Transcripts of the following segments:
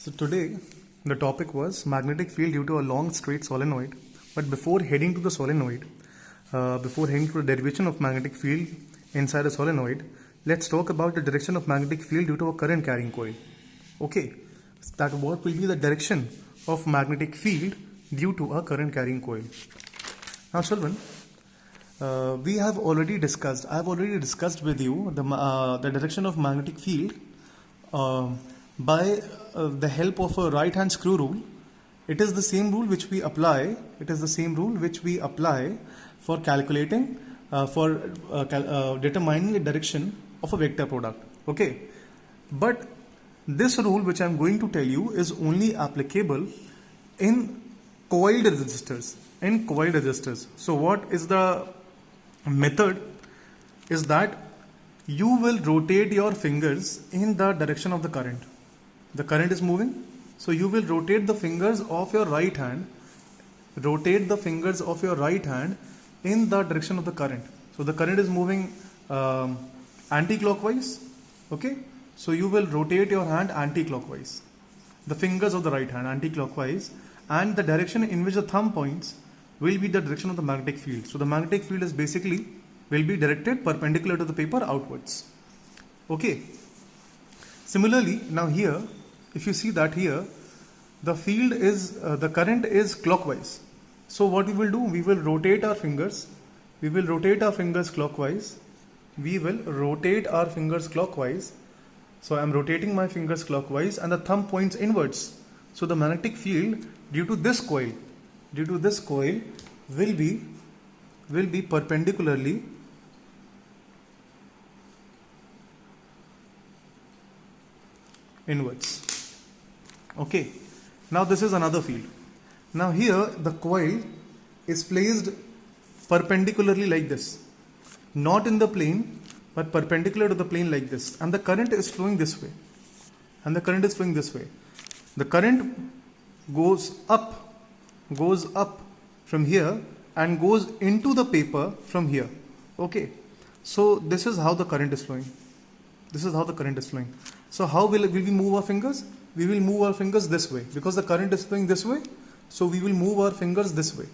So today the topic was magnetic field due to a long straight solenoid. But before heading to the solenoid, before heading to the derivation of magnetic field inside a solenoid, let's talk about the direction of magnetic field due to a current carrying coil. Okay, that what will be the direction of magnetic field due to a current carrying coil. Now children, I have already discussed with you the direction of magnetic field by the help of a right hand screw rule. It is the same rule which we apply. For calculating, determining the direction of a vector product. Okay, but this rule which I am going to tell you is only applicable in coiled resistors. So what is the method? Is that you will rotate your fingers in the direction of the current. The current is moving, so you will rotate the fingers of your right hand. Rotate the fingers of your right hand in the direction of the current. So the current is moving anti-clockwise. Okay, so you will rotate your hand anti-clockwise. The fingers of the right hand anti-clockwise, and the direction in which the thumb points will be the direction of the magnetic field. So the magnetic field is basically will be directed perpendicular to the paper outwards. Okay. Similarly, now here, if you see that here, the field is the current is clockwise. So what we will do? We will rotate our fingers. Clockwise. So I am rotating my fingers clockwise, and the thumb points inwards. So the magnetic field due to this coil will be perpendicularly inwards. Okay, now this is another field. Now here the coil is placed perpendicularly like this, not in the plane but perpendicular to the plane like this, and the current is flowing this way. The current goes up from here and goes into the paper from here. Okay, so this is how the current is flowing. So how will we move our fingers? We will move our fingers this way because the current is flowing this way. So we will move our fingers this way,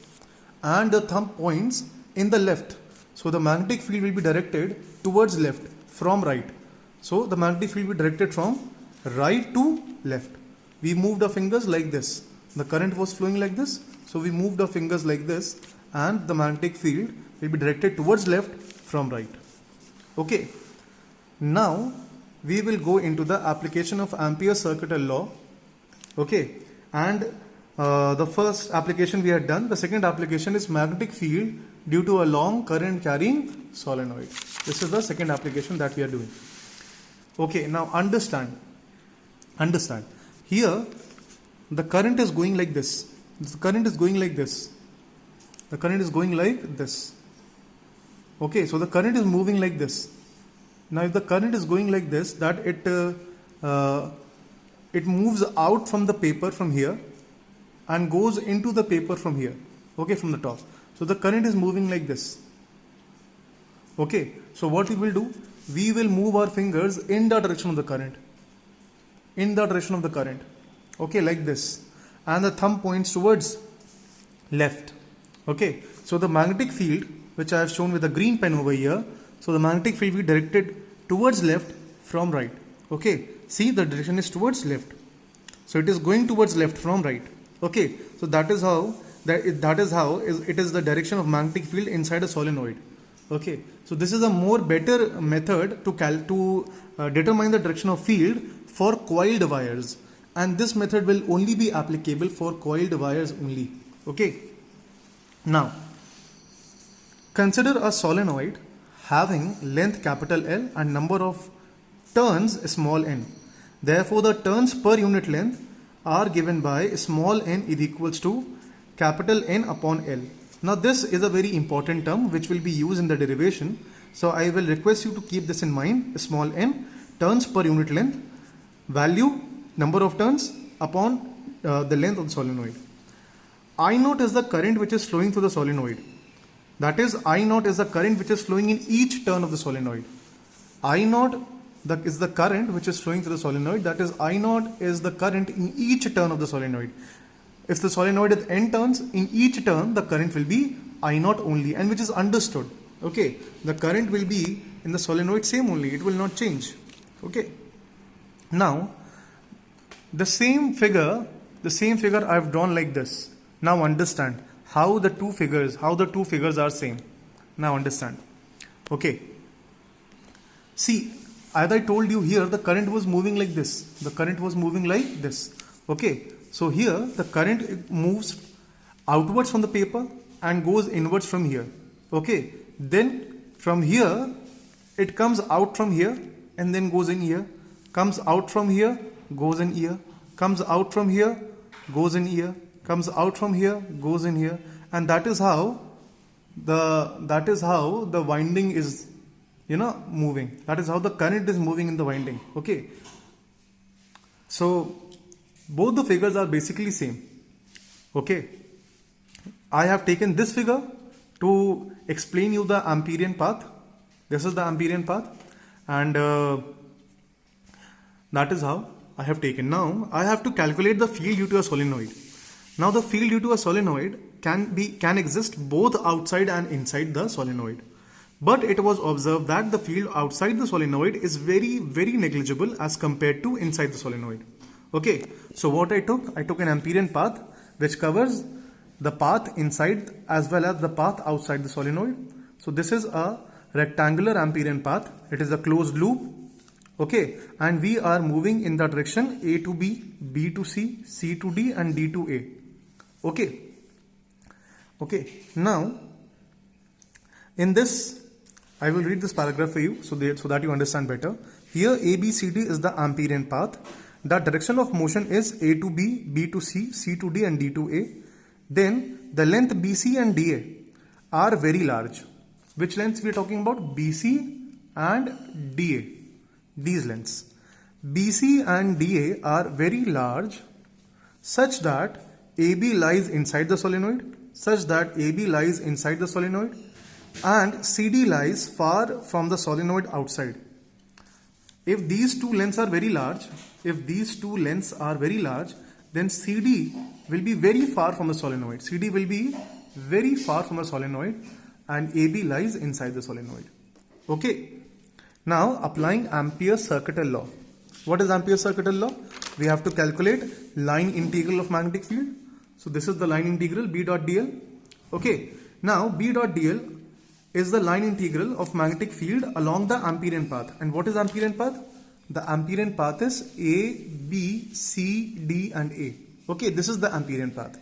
and the thumb points in the left. So the magnetic field will be directed towards left from right. So the magnetic field will be directed from right to left. We moved our fingers like this. The current was flowing like this. So we moved our fingers like this, and the magnetic field will be directed towards left from right. Okay. Now we will go into the application of Ampere's circuital law. Okay. And the first application we had done. The second application is magnetic field due to a long current carrying solenoid. This is the second application that we are doing. Okay. Now understand. Here the current is going like this. The current is going like this. Okay, so the current is moving like this. Now if the current is going like this, that it moves out from the paper from here and goes into the paper from here. Okay, from the top. So the current is moving like this. Okay, so what we will do? We will move our fingers in the direction of the current. Okay, like this. And the thumb points towards left. Okay, so the magnetic field, which I have shown with a green pen over here, so the magnetic field will be directed towards left from right. Okay, see, the direction is towards left. So it is going towards left from right. Okay, so that is how it is the direction of magnetic field inside a solenoid. Okay, so this is a more better method to determine the direction of field for coiled wires. And this method will only be applicable for coiled wires only. Okay. Now, consider a solenoid having length capital L and number of turns small n. Therefore, the turns per unit length are given by small n is equals to capital N upon L. Now, this is a very important term which will be used in the derivation. So, I will request you to keep this in mind. Small n, turns per unit length, value, number of turns upon the length of the solenoid. I naught is the current which is flowing through the solenoid. That is, I naught is the current which is flowing in each turn of the solenoid. I naught is the current which is flowing through the solenoid. That is I naught is the current in each turn of the solenoid. If the solenoid is n turns, in each turn the current will be I naught only, and which is understood. Okay, the current will be in the solenoid same only, it will not change. Okay, now the same figure I have drawn like this. Now understand how the two figures are same. Now understand. Okay, see, as I told you here, the current was moving like this. The current was moving like this. Okay, so here the current moves outwards from the paper and goes inwards from here. Okay, then from here it comes out from here and then goes in here, comes out from here, goes in here, comes out from here, goes in here, comes out from here, goes in here, and that is how the winding is, moving. That is how the current is moving in the winding. Okay, so both the figures are basically same. Okay, I have taken this figure to explain you the Amperian path. This is the Amperian path, and that is how I have taken. Now I have to calculate the field due to a solenoid. Now the field due to a solenoid can exist both outside and inside the solenoid. But it was observed that the field outside the solenoid is very, very negligible as compared to inside the solenoid. Okay, so what I took an Amperian path which covers the path inside as well as the path outside the solenoid. So this is a rectangular Amperian path. It is a closed loop. Okay, and we are moving in the direction A to B, B to C, C to D, and D to A. Okay. Okay, now in this I will read this paragraph for you so that you understand better. Here A, B, C, D is the Amperian path. The direction of motion is A to B, B to C, C to D, and D to A. Then the length BC and DA are very large. Which lengths we are talking about? BC and DA. These lengths. BC and DA are very large such that AB lies inside the solenoid, and CD lies far from the solenoid outside. If these two lengths are very large, then CD will be very far from the solenoid. And AB lies inside the solenoid. Okay. Now applying Ampere's circuital law. What is Ampere's circuital law? We have to calculate line integral of magnetic field. So this is the line integral B dot dl. Okay. Now B dot dl is the line integral of magnetic field along the Amperian path. And what is Amperian path? The Amperian path is A, B, C, D, and A. Okay, this is the Amperian path.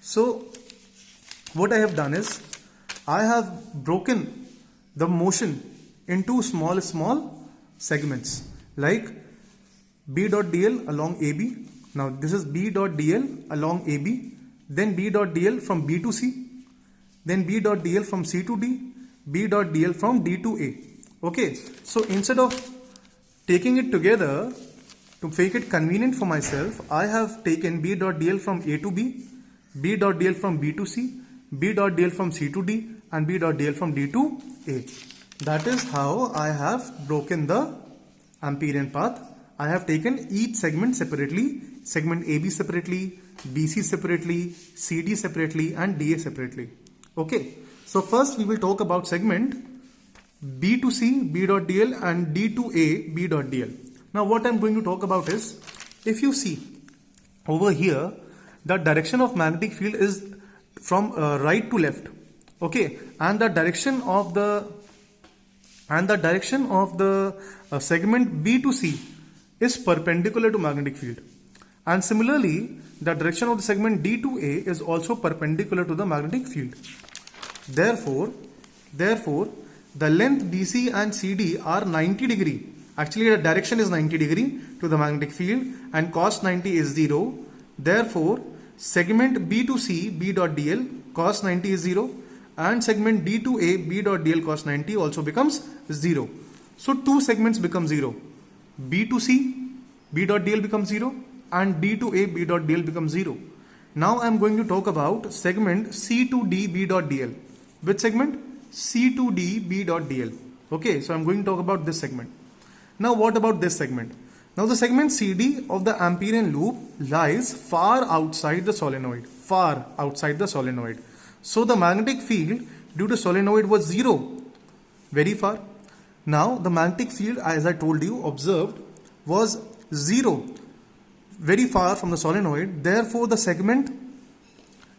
So what I have done is I have broken the motion into small segments like B dot dl along AB. Now this is B dot dl along AB, then B dot dl from B to C, then B dot dl from C to D, B dot dl from D to A. Okay, so instead of taking it together to make it convenient for myself, I have taken B dot dl from A to B, B dot dl from B to C, B dot dl from C to D, and B dot dl from D to A. That is how I have broken the Amperian path. I have taken each segment separately, segment AB separately, BC separately, CD separately, and DA separately. Okay, so first we will talk about segment B to C, B dot dl, and D to A, B dot dl. Now what I am going to talk about is, if you see over here, the direction of magnetic field is from right to left. Okay, and the direction of the segment B to C is perpendicular to magnetic field, and similarly the direction of the segment D to A is also perpendicular to the magnetic field. Therefore the length BC and CD are 90 degree. Actually the direction is 90 degree to the magnetic field, and cos 90 is 0. Therefore segment B to C, B dot dl, cos 90 is 0, and segment D to A, B dot dl cos 90 also becomes 0. So two segments become 0. B to C, B dot dl becomes 0, and D to A, B dot dl becomes 0. Now I am going to talk about segment C to D, B dot dl. Which segment? C to D, B dot dl. Okay, so I am going to talk about this segment. Now what about this segment? Now the segment CD of the Amperian loop lies far outside the solenoid. Far outside the solenoid. So the magnetic field due to solenoid was 0. Very far. Now the magnetic field, as I told you, observed, was 0. Very far from the solenoid. Therefore the segment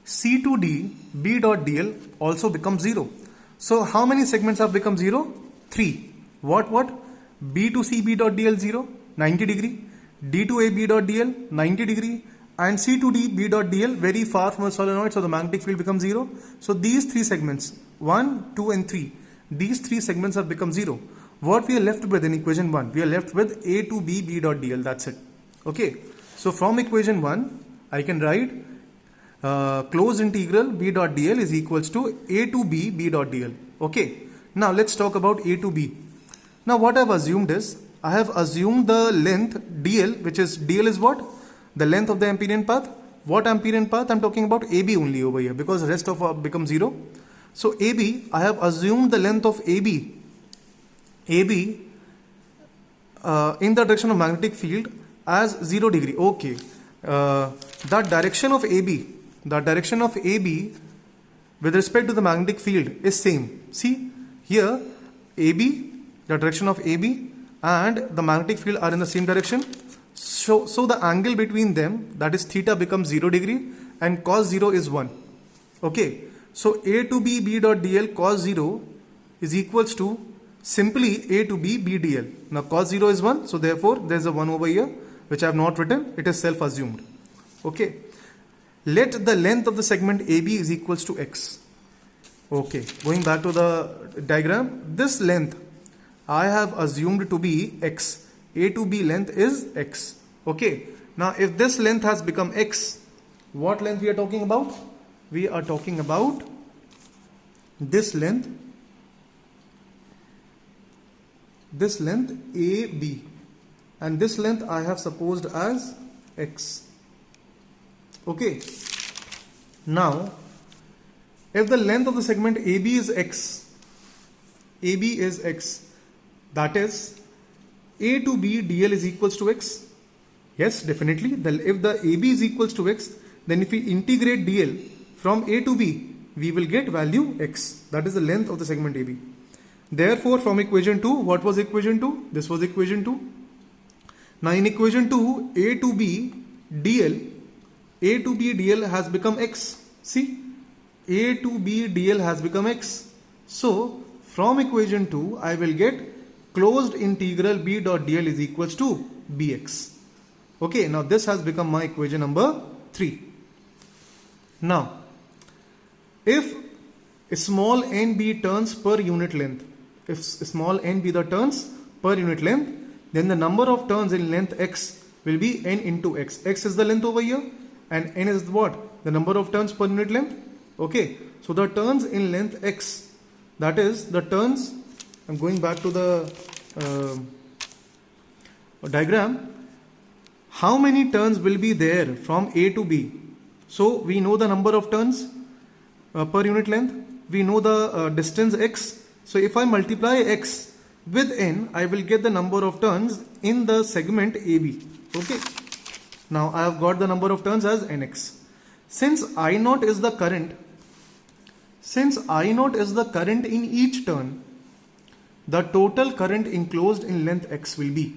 C to D B dot dl also becomes 0. So how many segments have become 0? 3. What? B to C B dot dl 0, 90 degree. D to A B dot dl 90 degree. And C to D B dot dl very far from the solenoid, so the magnetic field becomes 0. So these 3 segments, 1, 2 and 3, these 3 segments have become 0. What we are left with in equation 1? We are left with A to B B dot dl, that's it. Okay, so from equation 1, I can write closed integral B dot dl is equals to A to B B dot dl. Okay, now let's talk about A to B. Now what I have assumed is, I have assumed the length dl, which is, dl is what? The length of the Amperian path. What Amperian path? I'm talking about AB only over here, because the rest of becomes 0. So AB, I have assumed the length of AB in the direction of magnetic field as 0 degree. Okay, that direction of AB with respect to the magnetic field is same. See here, AB, the direction of AB and the magnetic field are in the same direction. So the angle between them, that is theta, becomes 0 degree and cos 0 is 1. Okay, so A to B B dot dl cos 0 is equals to simply A to B B dl. Now cos 0 is 1, so therefore there is a 1 over here which I have not written, it is self-assumed. Okay, let the length of the segment AB is equals to x. Okay, going back to the diagram, this length I have assumed to be x. A to B length is x. Okay, now if this length has become x, what length we are talking about? We are talking about this length AB, and this length I have supposed as x. Okay, now if the length of the segment AB is x, that is A to B dl is equals to x. Yes, definitely. If the AB is equals to x, then if we integrate dl from A to B, we will get value x. That is the length of the segment AB. Therefore, from equation 2, what was equation 2? This was equation 2. Now in equation 2, A to B dl has become x. See, A to B dl has become x. So from equation 2, I will get closed integral B dot dl is equals to bx. Okay, now this has become my equation number 3. Now, if small n be turns per unit length, if small n be the turns per unit length, then the number of turns in length x will be n into x. X is the length over here and n is what? The number of turns per unit length. Okay, so the turns in length x, that is the turns, I'm going back to the diagram. How many turns will be there from A to B? So we know the number of turns per unit length. We know the distance x. So if I multiply x with n, I will get the number of turns in the segment AB. Okay. Now I have got the number of turns as nx. Since I naught is the current in each turn, the total current enclosed in length x will be,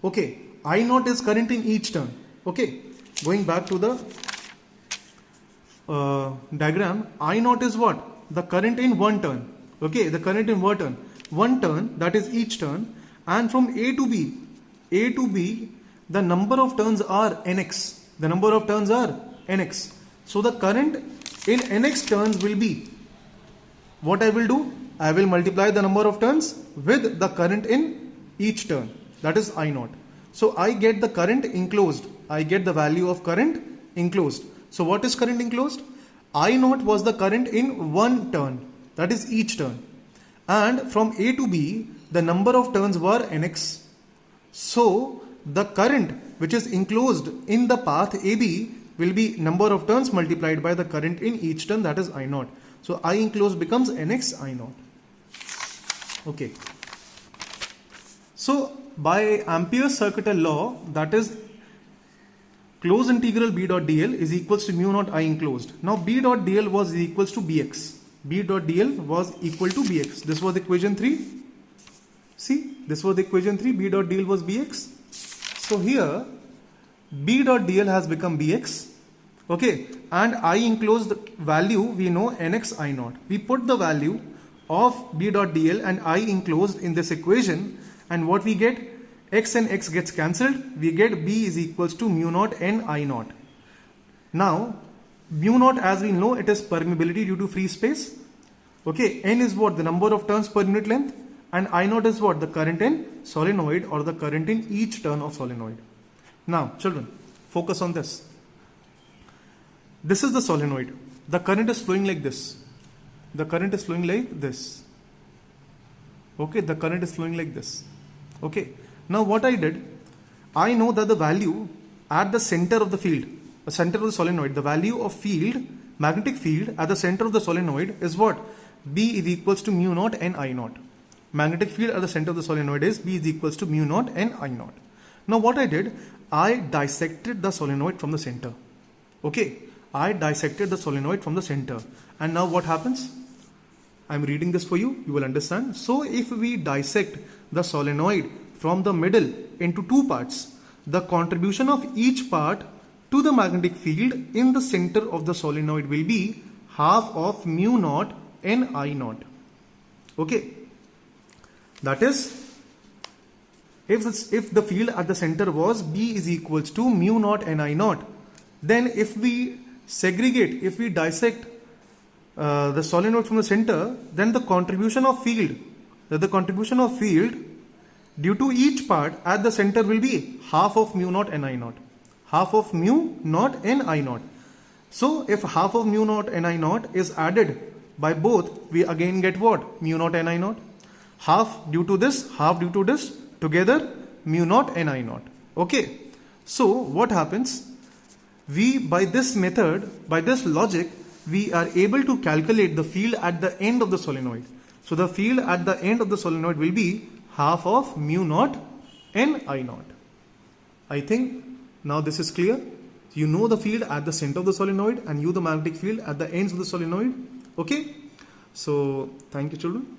okay, I naught is current in each turn. Okay, going back to the diagram, I naught is what? The current in one turn. Okay, the current in one turn, that is each turn. And from A to B, the number of turns are nx. The number of turns are nx. So the current in nx turns will be, what I will do? I will multiply the number of turns with the current in each turn. That is I naught. So I get the current enclosed. I get the value of current enclosed. So what is current enclosed? I naught was the current in one turn. That is each turn. And from A to B, the number of turns were nx. So the current which is enclosed in the path AB will be number of turns multiplied by the current in each turn, that is I naught. So I enclosed becomes nx I naught. Okay. So by Ampere's circuital law, that is closed integral B dot dl is equals to mu naught I enclosed. Now B dot dl was equals to Bx. B dot dl was equal to Bx. This was equation 3. See, this was equation 3. B dot dl was Bx. So here B dot dl has become Bx. Okay, and I enclosed value we know nx I naught. We put the value of B dot dl and I enclosed in this equation, and what we get, x and x gets cancelled, we get B is equals to mu naught n I naught. Now mu naught, as we know, it is permeability due to free space. Okay, n is what? The number of turns per unit length, and I naught is what? The current in solenoid, or the current in each turn of solenoid. Now children, focus on this. This is the solenoid. The current is flowing like this. The current is flowing like this. Okay, the current is flowing like this. Okay, now what I did, I know that the value at the center of the field, the center of the solenoid, the value of field, magnetic field at the center of the solenoid is what? B is equals to mu naught n I naught. Magnetic field at the center of the solenoid is B is equals to mu naught n I naught. Now what I did, I dissected the solenoid from the center. Okay, I dissected the solenoid from the center. And now what happens? I'm reading this for you, you will understand. So if we dissect the solenoid from the middle into two parts, the contribution of each part to the magnetic field in the center of the solenoid will be half of mu naught n I naught. Okay, that is, if the field at the center was B is equals to mu naught n I naught, then if we segregate, if we dissect the solenoid from the center, then the contribution of field due to each part at the center will be half of mu naught n I naught. Half of mu naught n I naught. So if half of mu naught n I naught is added by both, we again get what? Mu naught n I naught. Half due to this, half due to this, together mu naught n I naught. Okay, so what happens? We, by this method, by this logic, we are able to calculate the field at the end of the solenoid. So the field at the end of the solenoid will be half of mu naught n I naught. I think now this is clear. You know the field at the center of the solenoid and you the magnetic field at the ends of the solenoid. Okay, so thank you children.